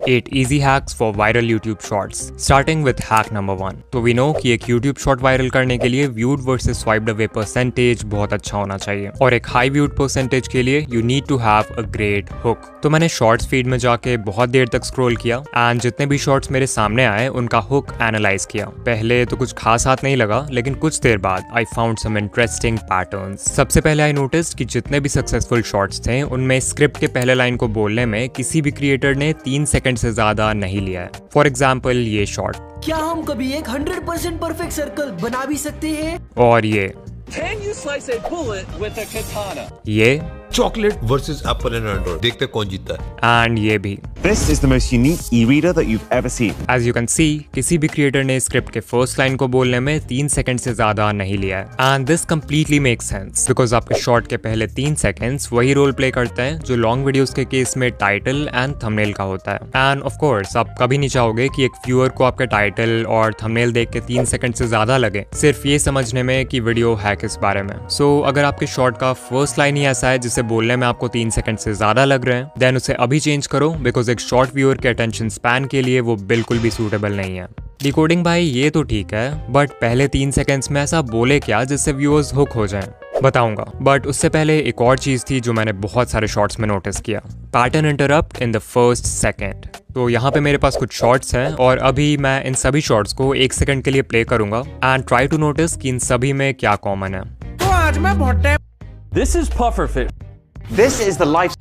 8 easy hacks for viral YouTube shorts. Starting with hack number 1. तो we know कि एक YouTube short viral करने के लिए viewed versus swiped away percentage बहुत अच्छा होना चाहिए, और एक high viewed percentage के लिए you need to have a great hook. तो मैंने shorts feed में जाके बहुत देर तक स्क्रॉल किया एंड जितने भी शॉर्ट्स मेरे सामने आए उनका हुक एनालाइज किया। पहले तो कुछ खास हाथ नहीं लगा, लेकिन कुछ देर बाद I found some interesting patterns. सबसे पहले आई नोटिस कि जितने भी सक्सेसफुल शॉर्ट्स थे उनमें स्क्रिप्ट के पहले लाइन को बोलने में किसी भी क्रिएटर ने 3 सेकंड से ज्यादा नहीं लिया है। फॉर एग्जाम्पल ये शॉर्ट, क्या हम कभी एक 100% परफेक्ट सर्कल बना भी सकते हैं? और ये Can you slice a bullet with a katana? ये chocolate versus Apple and Android, देखते कौन जीतता है। एंड ये भी। This is the most unique e-reader that you've ever seen. As you can see, किसी भी क्रिएटर ने स्क्रिप्ट के फर्स्ट लाइन को बोलने में 3 सेकंड से ज्यादा नहीं लिया है। And this completely makes sense because आपके शॉर्ट के पहले 3 सेकंड्स वही रोल प्ले करते हैं जो लॉन्ग वीडियोस के केस में टाइटल एंड थंबनेल का होता है। एंड ऑफ कोर्स आप कभी नहीं चाहोगे कि एक व्यूअर को आपके टाइटल और थंबनेल देख के 3 सेकंड से ज्यादा लगे सिर्फ ये समझने में कि वीडियो है किस बारे में। सो अगर आपके शॉर्ट का फर्स्ट लाइन ही ऐसा है जिसे बोलने में आपको 3 सेकंड से ज्यादा लग रहे हैं, देन उसे अभी चेंज करो बिकॉज एक शॉर्ट व्यूअर के अटेंशन स्पैन के लिए वो बिल्कुल भी सूटेबल नहीं है। डिकोडिंग भाई ये तो ठीक है, बट पहले 3 सेकंड्स में ऐसा बोले क्या जिससे व्यूअर्स हुक हो जाएं? बताऊंगा, बट उससे पहले एक और चीज थी जो मैंने बहुत सारे शॉर्ट्स में नोटिस किया, pattern interrupt in the first second. तो यहाँ पे मेरे पास कुछ शॉर्ट्स हैं और अभी मैं इन सभी शॉर्ट्स को 1 सेकंड के लिए प्ले करूंगा एंड ट्राई टू नोटिस कि इन सभी में क्या कॉमन है। तो आज मैं बहुत This is pufferfish. This is the life.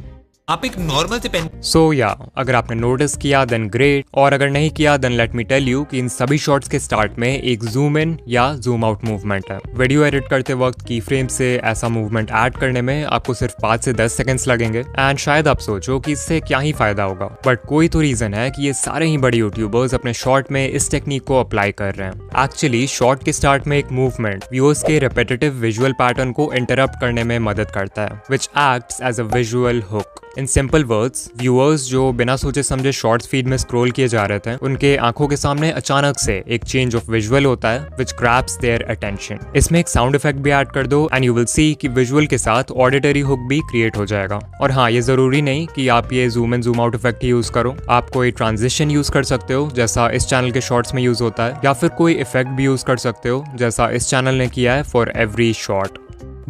आप एक नॉर्मल से पेन सो या अगर आपने नोटिस किया देन ग्रेट, और अगर नहीं किया then let me tell you कि इन सभी शॉट्स के स्टार्ट में एक जूम इन या जूम आउट मूवमेंट है। वीडियो एडिट करते वक्त की फ्रेम से ऐसा मूवमेंट ऐड करने में आपको सिर्फ 5 से 10 सेकंड्स लगेंगे एंड शायद आप सोचो कि इससे क्या ही फायदा होगा, बट कोई तो रीजन है कि ये सारे ही बड़े यूट्यूबर्स अपने शॉर्ट में इस टेक्निक को अप्लाई कर रहे हैं। एक्चुअली शॉर्ट के स्टार्ट में एक मूवमेंट व्यूअर्स के रिपीटेटिव विजुअल पैटर्न को इंटरप्ट करने में मदद करता है, which acts as a visual hook. In simple words, viewers जो बिना सोचे समझे शॉर्ट्स फीड में स्क्रॉल किए जा रहे थे उनके आंखों के सामने अचानक से एक चेंज ऑफ विजुअल होता है विच ग्रैब्स देयर अटेंशन। इसमें एक साउंड इफेक्ट भी ऐड कर दो एंड यू विल सी कि विजुअल के साथ ऑडिटरी हुक भी क्रिएट हो जाएगा। और हाँ, ये जरूरी नहीं कि आप ये zoom in zoom out effect he use करो, आप कोई ट्रांजिशन यूज कर सकते हो जैसा इस चैनल के शॉर्ट्स में यूज होता है, या फिर कोई इफेक्ट भी यूज कर सकते हो जैसा इस चैनल ने किया है for every short.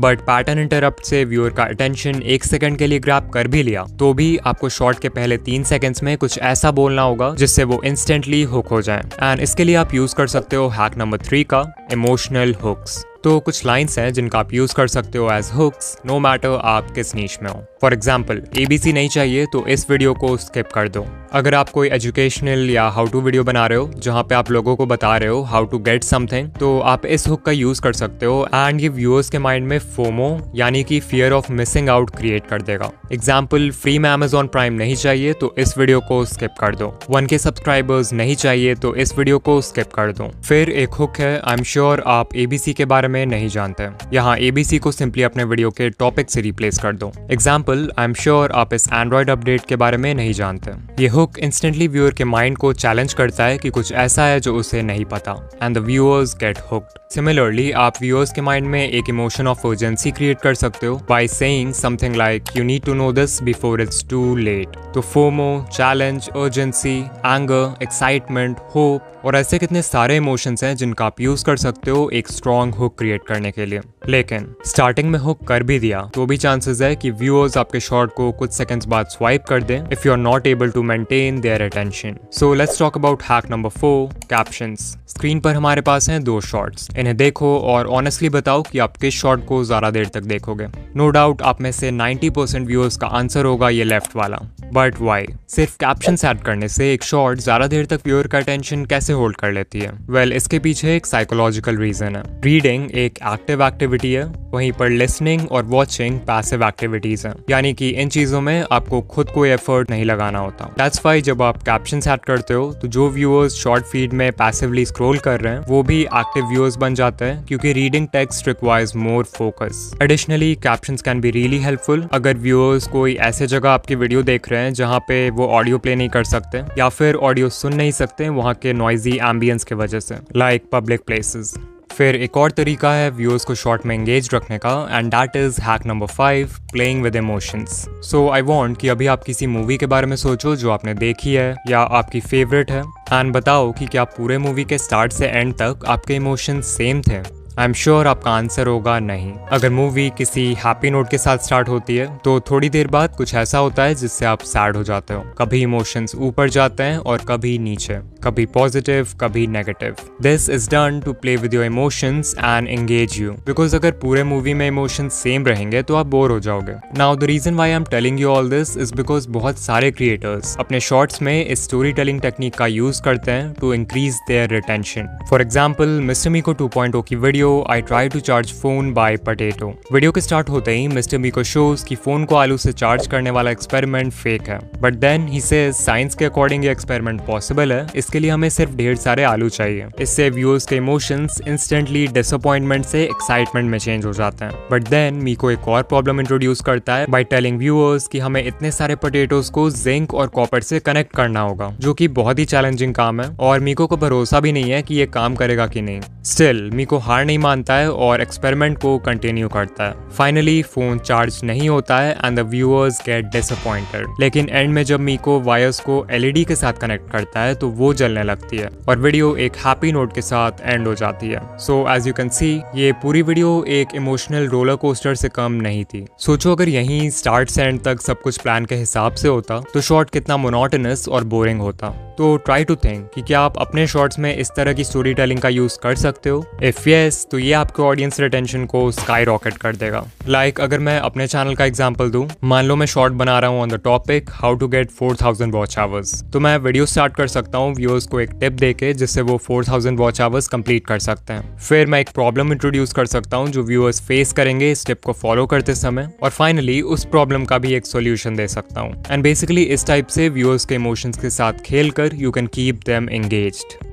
But pattern interrupt से व्यूअर का अटेंशन 1 सेकंड के लिए ग्रैब कर भी लिया तो भी आपको शॉर्ट के पहले 3 सेकंड्स में कुछ ऐसा बोलना होगा जिससे वो इंस्टेंटली हुक हो जाए। एंड इसके लिए आप यूज कर सकते हो हैक नंबर 3 का इमोशनल हुक्स। तो कुछ लाइंस हैं जिनका आप यूज कर सकते हो एज हुक्स नो मैटर आप किस नीश में हो। फॉर एग्जाम्पल, ABC नहीं चाहिए तो इस वीडियो को स्किप कर दो। अगर आप कोई एजुकेशनल या हाउ टू वीडियो बना रहे हो जहाँ पे आप लोगों को बता रहे हो हाउ टू गेट समथिंग, तो आप इस हुक का यूज कर सकते हो एंड ये व्यूअर्स के माइंड में फोमो यानी कि fear of missing out create कर देगा। एग्जाम्पल, फ्री में Amazon प्राइम नहीं चाहिए तो इस वीडियो को स्किप कर दो। 1K सब्सक्राइबर्स नहीं चाहिए तो इस वीडियो को स्किप कर दो। फिर एक हुक है, आई एम श्योर आप ABC के बारे में नहीं जानते, यहाँ ABC को सिंपली अपने वीडियो के टॉपिक से रिप्लेस कर दो। एग्जाम्पल, आई एम श्योर आप इस एंड्रॉइड अपडेट के बारे में नहीं जानते। ये हुक इंस्टेंटली व्यूअर के माइंड को चैलेंज करता है कि कुछ ऐसा है जो उसे नहीं पता and the viewers get hooked. Similarly आप व्यूअर्स के माइंड में एक इमोशन ऑफ अर्जेंसी क्रिएट कर सकते हो by saying something like you need to know this before it's too late. तो FOMO, challenge, urgency, anger, excitement, hope और ऐसे कितने सारे इमोशंस हैं जिनका आप यूज कर सकते हो एक स्ट्रॉन्ग हुक क्रिएट करने के लिए। लेकिन स्टार्टिंग में हुक कर भी दिया तो भी चांसेस है कि व्यूअर्स आपके शॉर्ट को कुछ सेकंड्स बाद स्वाइप कर दें if you are not able to maintain their attention. So let's talk about hack number 4, captions. Screen पर हमारे पास हैं 2 शॉर्ट्स, इन्हें देखो और ऑनेस्टली बताओ कि आप किस शॉर्ट को ज्यादा देर तक देखोगे। नो डाउट आप में से 90% व्यूअर्स का आंसर होगा ये लेफ्ट वाला, बट वाई? सिर्फ कैप्शंस ऐड करने से एक शॉर्ट ज्यादा देर तक व्यूअर का अटेंशन कैसे होल्ड कर लेती है? वेल, इसके पीछे एक साइकोलॉजिकल रीजन है। रीडिंग एक एक्टिव एक्टिविटी है, वहीं पर लिसनिंग और वॉचिंग पैसिव एक्टिविटीज हैं, यानी कि इन चीजों में आपको खुद कोई एफर्ट नहीं लगाना होता। दैट्स व्हाई जब आप कैप्शंस ऐड करते हो तो जो व्यूअर्स शॉर्ट फीड में पैसिवली स्क्रॉल कर रहे हैं वो भी एक्टिव व्यूअर्स बन जाते हैं क्योंकि reading text requires more focus. Additionally captions can be really helpful अगर व्यूअर्स कोई ऐसे जगह आपकी वीडियो देख रहे हैं जहाँ पे वो ऑडियो प्ले नहीं कर सकते या फिर ऑडियो सुन नहीं सकते वहाँ के नॉइजी एम्बियंस की वजह से, लाइक पब्लिक प्लेसेस। फिर एक और तरीका है व्यूअर्स को शॉर्ट में एंगेज रखने का, and that is hack number 5, playing with emotions. So I want कि अभी आप किसी मूवी के बारे में सोचो जो आपने देखी है या आपकी फेवरेट है, एंड बताओ कि क्या पूरे मूवी के स्टार्ट से एंड तक आपके इमोशंस सेम थे। आई एम श्योर आपका आंसर होगा नहीं। अगर मूवी किसी हैप्पी नोट के साथ स्टार्ट होती है तो थोड़ी देर बाद कुछ ऐसा होता है जिससे आप सैड हो जाते हो। कभी इमोशंस ऊपर जाते हैं और कभी नीचे, कभी पॉजिटिव कभी negative. This is done to play with your emotions and engage you, because अगर पूरे मूवी में इमोशंस सेम रहेंगे तो आप बोर हो जाओगे। Now the reason why I am telling you all this is because बहुत सारे क्रिएटर्स अपने शॉर्ट्स में इस स्टोरी टेलिंग टेक्निक का यूज करते हैं to increase their retention. For example mister Miko 2.0 की video I try to charge phone by potato। Video के स्टार्ट होते ही मिस्टर मीको शोज कि फोन को आलू से चार्ज करने वाला एक्सपेरिमेंट फेक है, but then he says science के अकॉर्डिंग ये एक्सपेरिमेंट पॉसिबल है, इसके लिए हमें सिर्फ ढेर सारे आलू चाहिए। इससे व्यूअर्स के इमोशंस इंस्टेंटली डिसअपॉइंटमेंट से एक्साइटमेंट में चेंज हो जाते हैं। बट देन मीको एक और प्रॉब्लम इंट्रोड्यूस करता है बाय टेलिंग व्यूअर्स कि हमें इतने सारे पोटेटोज को जिंक और कॉपर से कनेक्ट करना होगा, जो कि बहुत ही चैलेंजिंग काम है और मीको को भरोसा भी नहीं है कि ये काम करेगा कि नहीं। स्टिल मीको हार नहीं मानता है और एक्सपेरिमेंट को कंटिन्यू करता है। फाइनली फोन चार्ज नहीं होता है and the viewers get disappointed. लेकिन एंड में जब मीको वायर्स को एलईडी के साथ कनेक्ट करता है तो वो जलने लगती है और वीडियो एक हैप्पी नोट के साथ एंड हो जाती है। So as you can see ये पूरी वीडियो एक इमोशनल रोलर कोस्टर से कम नहीं थी। सोचो अगर यहीं स्टार्ट से एंड तक सब कुछ प्लान के हिसाब से होता तो शॉर्ट कितना मोनोटोनस और बोरिंग होता। तो ट्राई टू थिंक कि क्या आप अपने शॉर्ट्स में इस तरह की स्टोरी टेलिंग का यूज कर सकते हो। इफ यस तो ये आपके ऑडियंस रिटेंशन को स्काई रॉकेट कर देगा। लाइक अगर मैं अपने चैनल का एग्जांपल दूं, मान लो मैं शॉर्ट बना रहा हूं on the topic how to get 4000 watch hours, तो मैं वीडियो स्टार्ट कर सकता हूं व्यूअर्स को एक टिप देके जिससे वो 4000 वॉच आवर्स कंप्लीट कर सकते हैं। फिर मैं एक प्रॉब्लम इंट्रोड्यूस कर सकता हूं जो व्यूअर्स फेस करेंगे इस टिप को फॉलो करते समय, और फाइनली उस प्रॉब्लम का भी एक सोल्यूशन दे सकता हूं। एंड बेसिकली इस टाइप से व्यूअर्स के इमोशंस के साथ खेलकर you can keep them engaged.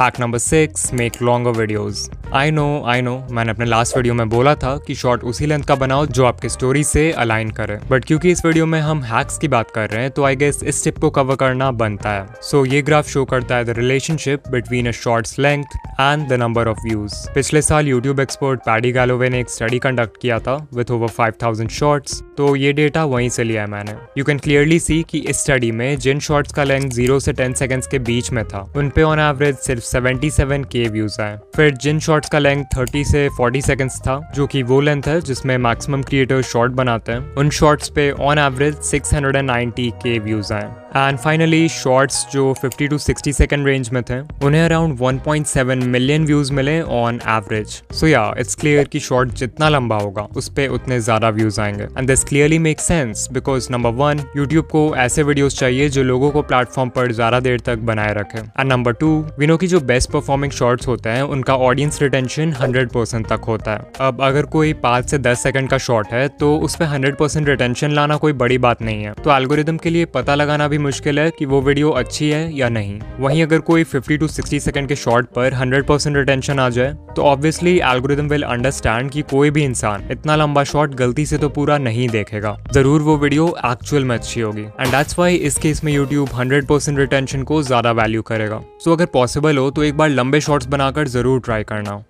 Hack number 6, make longer videos. I know मैंने अपने लास्ट वीडियो में बोला था कि शॉर्ट उसी लेंथ का बनाओ जो आपकी स्टोरी से अलाइन करे, बट क्योंकि इस वीडियो में हम हैक्स की बात कर रहे हैं तो आई गेस इस टिप को कवर करना बनता है। सो ये ग्राफ शो करता है the relationship between a shorts length and the number of views. पिछले साल यूट्यूब एक्सपर्ट पैडी गैलोवे ने एक स्टडी कंडक्ट किया था विथ ओवर 5000 शॉर्ट्स, तो ये डेटा वहीं से लिया है मैंने। यू कैन क्लियरली सी कि इस स्टडी में जिन शॉर्ट्स का लेंथ 0 से 10 सेकंड्स के बीच में था उन पे ऑन एवरेज सिर्फ 77K व्यूज आए। फिर जिन शॉर्ट्स का लेंथ 30 से 40 सेकंड्स था, जो कि वो लेंथ है जिसमें मैक्सिमम क्रिएटर्स शॉर्ट बनाते हैं, उन शॉर्ट्स पे ऑन एवरेज 690K व्यूज आए। एंड फाइनली शॉर्ट्स जो 50 to 60 सेकंड रेंज में थे उन्हें अराउंड 1.7 मिलियन व्यूज मिले ऑन एवरेज। सो या इट्स क्लियर कि शॉर्ट जितना लंबा होगा उस पे उतने ज्यादा व्यूज आएंगे। And this clearly make sense because number 1 YouTube को ऐसे वीडियोस चाहिए जो लोगों को प्लेटफॉर्म पर ज्यादा देर तक बनाए रखे, एंड नंबर 2 वी नो कि जो बेस्ट परफॉर्मिंग शॉर्ट्स होते हैं उनका ऑडियंस रिटेंशन 100% तक होता है। अब अगर कोई 5 से 10 सेकंड का शॉर्ट है तो उस पे 100% रिटेंशन लाना कोई बड़ी बात नहीं है, तो एल्गोरिदम के लिए पता लगाना भी मुश्किल है कि वो वीडियो अच्छी है या नहीं। वहीं अगर कोई 50 to 60 सेकंड के शॉर्ट पर 100% रिटेंशन आ जाए तो ऑब्वियसली एल्गोरिदम विल अंडरस्टैंड कि कोई भी इंसान इतना लंबा शॉर्ट गलती से तो पूरा नहीं देखेगा, जरूर वो वीडियो एक्चुअल में अच्छी होगी। एंड दैट्स व्हाई इस केस में यूट्यूब 100% रिटेंशन को ज्यादा वैल्यू करेगा। सो अगर पॉसिबल हो तो एक बार लंबे शॉर्ट्स बनाकर जरूर ट्राई करना।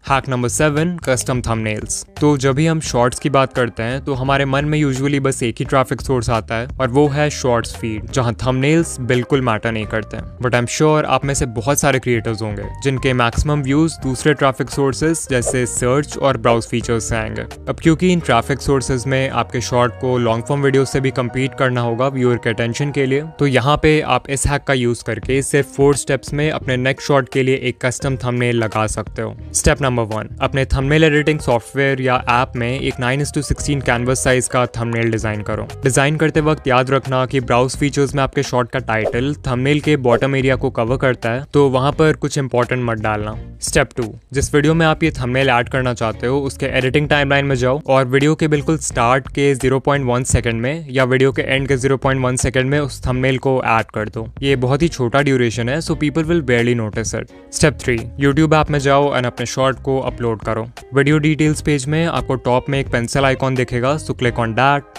Hack number 7, custom thumbnails. तो जब भी हम शॉर्ट्स की बात करते हैं तो हमारे मन में यूजुअली बस एक ही ट्रैफिक सोर्स आता है और वो है शॉर्ट्स फीड, जहां थंबनेल्स बिल्कुल मैटर नहीं करते। बट आई एम श्योर आप में से बहुत सारे क्रिएटर्स होंगे जिनके मैक्सिमम व्यूज दूसरे ट्रैफिक सोर्सेज जैसे सर्च और ब्राउज फीचर्स से आएंगे। अब क्योंकि इन ट्रैफिक सोर्सेज में आपके शॉर्ट को लॉन्ग फॉर्म वीडियो से भी कम्पीट करना होगा व्यूअर के अटेंशन के लिए, तो यहाँ पे आप इस हैक का यूज करके सिर्फ 4 स्टेप्स में अपने नेक्स्ट शॉर्ट के लिए एक कस्टम थंबनेल लगा सकते हो। स्टेप नंबर 1, अपने थंबनेल एडिटिंग सॉफ्टवेयर या ऐप में एक 9:16 कैनवस साइज का थंबनेल डिजाइन करो। डिजाइन करते वक्त याद रखना कि ब्राउज फीचर्स में आपके शॉर्ट का टाइटल थंबनेल के बॉटम एरिया को कवर करता है, तो वहां पर कुछ इंपॉर्टेंट मत डालना। स्टेप 2, जिस वीडियो में आप ये थंबनेल ऐड करना चाहते हो उसके एडिटिंग टाइमलाइन में जाओ और वीडियो के बिल्कुल स्टार्ट के 0.1 सेकंड में या वीडियो के एंड के 0.1 सेकंड में उस थंबनेल को ऐड कर दो। ये बहुत ही छोटा ड्यूरेशन है, so people will बेयरली notice it. Step 3, YouTube app में जाओ और अपने शॉर्ट को अपलोड करो। वीडियो डिटेल्स पेज में आपको टॉप में एक पेंसिल आइकॉन दिखेगा, so click on that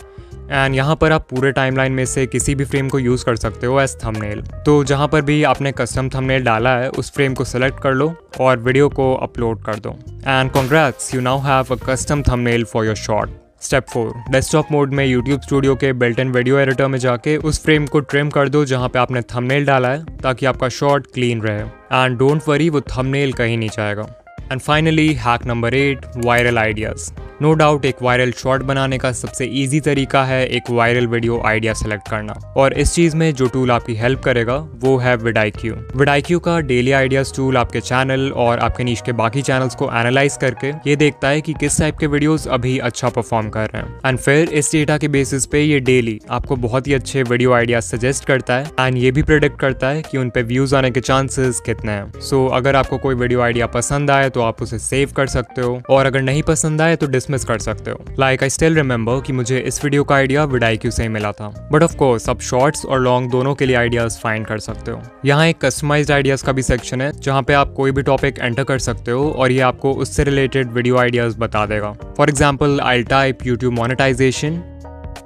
and यहाँ पर आप पूरे टाइमलाइन में से किसी भी फ्रेम को यूज कर सकते हो एज थंबनेल। तो जहाँ पर भी आपने कस्टम थंबनेल डाला है उस फ्रेम को सेलेक्ट कर लो और वीडियो को अपलोड कर दो। And congrats, you now have a custom thumbnail for your shot. Step 4, desktop mode में YouTube स्टूडियो के बिल्ट इन वीडियो एडिटर में जाके उस फ्रेम को ट्रिम कर दो जहाँ पे आपने थंबनेल डाला है, ताकि आपका शॉट क्लीन रहे। एंड डोंट वरी, वो थंबनेल कहीं नहीं जाएगा। And finally hack number 8, viral ideas. No doubt एक वायरल शॉट बनाने का सबसे इजी तरीका है एक वायरल वीडियो आइडिया सेलेक्ट करना, और इस चीज में जो टूल आपकी हेल्प करेगा वो है vidIQ। vidIQ का डेली आइडियाज टूल आपके चैनल और आपके नीश के बाकी चैनल्स को एनालाइज करके ये देखता है कि किस टाइप के वीडियोस अभी अच्छा परफॉर्म कर रहे हैं, एंड फिर इस डेटा के बेसिस पे ये डेली आपको बहुत ही अच्छे वीडियो आइडियाज सजेस्ट करता है एंड ये भी प्रेडिक्ट करता है कि उन पे व्यूज आने के चांसेस कितने हैं। सो अगर आपको कोई वीडियो आइडिया पसंद आए तो आप उसे सेव कर सकते हो, और अगर नहीं पसंद आए तो डिसमिस कर सकते हो। लाइक आई स्टिल रिमेंबर कि मुझे इस वीडियो का आइडिया vidIQ से ही मिला था, बट ऑफ कोर्स आप शॉर्ट्स और लॉन्ग दोनों के लिए आइडियाज फाइंड कर सकते हो। यहाँ एक कस्टमाइज्ड आइडियाज का भी सेक्शन है जहाँ पे आप कोई भी टॉपिक एंटर कर सकते हो और ये आपको उससे रिलेटेड वीडियो आइडियाज बता देगा। For example I type YouTube monetization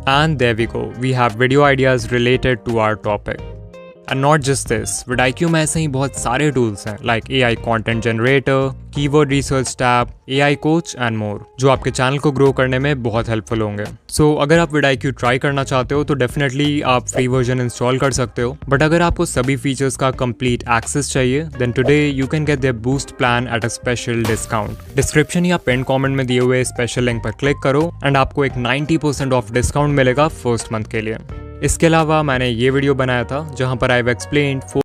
and there we go, we have video ideas related to our topic. And not just this, vidIQ में ऐसे ही बहुत सारे टूल्स हैं like AI content generator, keyword research tab, AI coach and more, जो आपके channel को grow करने में बहुत हेल्पफुल होंगे। सो अगर आप vidIQ ट्राई करना चाहते हो तो डेफिनेटली आप फ्री वर्जन इंस्टॉल कर सकते हो, बट अगर आपको सभी फीचर्स का कंप्लीट एक्सेस चाहिए then today you can get their boost plan at a special discount. Description या पिन कमेंट में दिए हुए स्पेशल लिंक पर क्लिक करो एंड आपको एक 90% ऑफ डिस्काउंट मिलेगा फर्स्ट मंथ के लिए। इसके अलावा मैंने ये वीडियो बनाया था जहां पर आई हैव एक्सप्लेन्ड